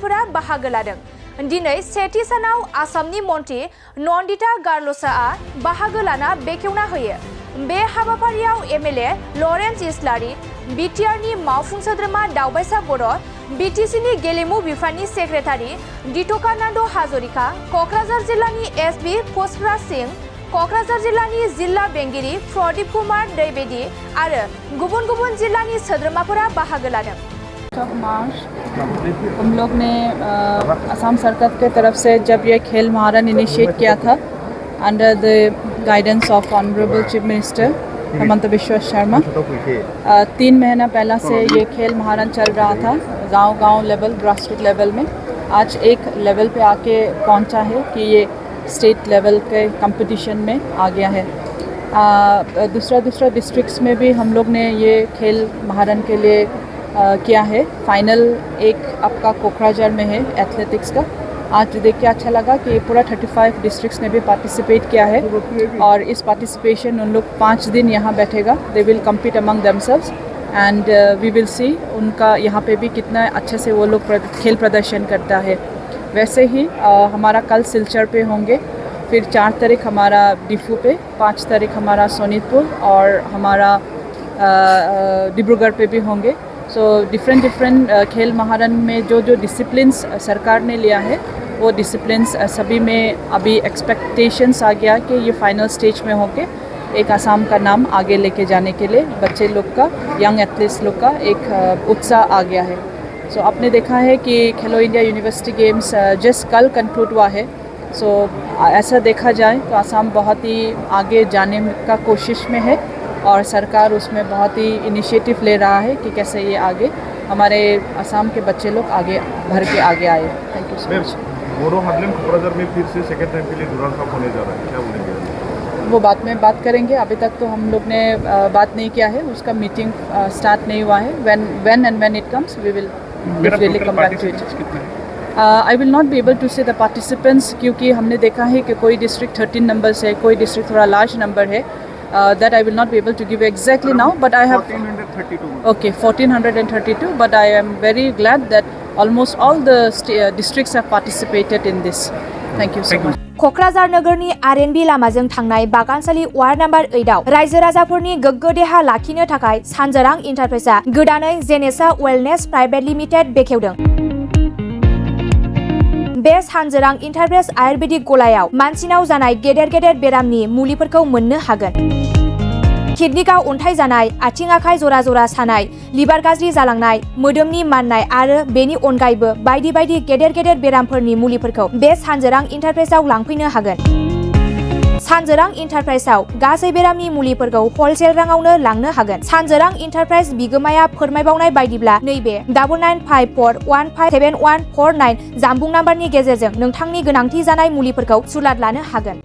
फोरा बाहागो लादों। दिनै सेथि सानाव आसामनि मन्त्रि नन्दिता गार्लसाआ बाहागो लाना बेखेवना होयो। बे हाबाफारियाव एमएलए लरेन्स इस्लारि, बिटिआरनि मावफुं सोद्रोमा दावबायसा बर', बिटिसिनि गेलेमु बिफाननि सेक्रेटारि दितकानन्द हाजरिका, क'क्राझार जिल्लानि एसपि पुष्पराज सिंह, क'क्राझार जिल्लानि जिल्ला बेंगिरि प्रदीप कुमार द्विवेदी आरो गुबुन गुबुन जिल्लानि सोद्रोमाफोरा बाहागो लादों। हम लोग ने असम सरकार के तरफ से जब ये खेल महारन इनिशिएट किया था under the guidance of honourable chief minister Hemant Biswa Sharma, 3 महीना पहला से ये खेल महारन चल रहा था गांव-गांव लेवल, ग्रासरूट लेवल में। आज एक लेवल पे आके पहुंचा है कि ये स्टेट लेवल के कंपटीशन में आ गया है। दूसरा डिस्ट्रिक्ट्स में भी हम लोग ने ये खेल महारन के लिए किया है। फाइनल एक आपका कोकराझार में है एथलेटिक्स का। आज देख के अच्छा लगा कि पूरा 35 डिस्ट्रिक्ट्स ने भी पार्टिसिपेट किया है और इस पार्टिसिपेशन उन लोग 5 दिन यहाँ बैठेगा। They will compete among themselves and we will see उनका यहाँ पे भी कितना अच्छे से वो लोग खेल प्रदर्शन करता है। वैसे ही हमारा कल सिलचर पे होंगे, फिर 4 तारीख हमारा डिफू पे, 5 तारीख हमारा सोनीतपुर और हमारा डिब्रूगढ़ पे भी होंगे। सो डिफरेंट खेल महारन में जो डिसिप्लिन्स सरकार ने लिया है वो डिसिप्लिन्स सभी में अभी एक्सपेक्टेशंस आ गया कि ये फाइनल स्टेज में होके एक आसाम का नाम आगे लेके जाने के लिए बच्चे लोग का, यंग एथलीट्स लोग का एक उत्साह आ गया है। सो आपने देखा है कि खेलो इंडिया यूनिवर्सिटी गेम्स जस्ट कल कंक्लूड हुआ है। सो ऐसा देखा जाए तो आसाम बहुत ही आगे जाने का कोशिश में है और सरकार उसमें बहुत ही इनिशिएटिव ले रहा है कि कैसे ये आगे हमारे असम के बच्चे लोग आगे भर के आगे आए। Thank you so much. Kokrajhar में फिर से सेकंड टाइम के लिए डुरांड कप होने जा रहा है, क्या बोलेंगे? वो बाद में बात करेंगे। अभी तक तो हम लोग ने बात नहीं किया है, उसका मीटिंग स्टार्ट नहीं हुआ है। when it comes we will definitely come back to it. I will not be able to say the participants क्योंकि हमने देखा है कि कोई डिस्ट्रिक्ट 13 नंबर है, कोई डिस्ट्रिक्ट थोड़ा लार्ज नंबर है। That I will not be able to give exactly now, but I have 1432. Okay, 1432. But I am very glad that almost all the districts have participated in this. Thank you so much. Kokrajhar नोगोरनि RNB लामाजों थांनाय बागानसालि ward number 8 आव रायजो राजाफोरनि गोग्गो देहा लाखिनो थाखाय सानजारां इन्टारप्राइजआ गोदानै जेनेसा वेलनेस प्राइभेट लिमिटेड बेखेवदों। बे सानजारां इन्टारप्राइज आयुर्वेदिक गलायाव मानसिनाव जानाय गेदेर बेरामनि मुलिफोरखौ मोननो हागोन। किडनिकाव अन्थाइ जानाय, आथिं आखाइ जरा जरा सानाय, लिभार गाज्रि जालांनाय, मोदोमनि माननाय आरो बेनि अनगायैबो बायदि गेदेर बेरामफोरनि मुलिफोरखौ बे सानजारां इन्टारप्राइजआव लांफैनो हागोन। सानजारां इन्टारप्राइजआव गासै बेरामनि मुलिफोरखौ हलसेल राङावनो लांनो हागोन। सानजारां इन्टारप्राइज बिगोमाया फोरमायबावनाय बायदिब्ला नैबे 9954157149 जानबुं नाम्बारनि गेजेरजों नोंथांनि गोनांथि जानाय मुलिफोरखौ सुलाद लानो हागोन।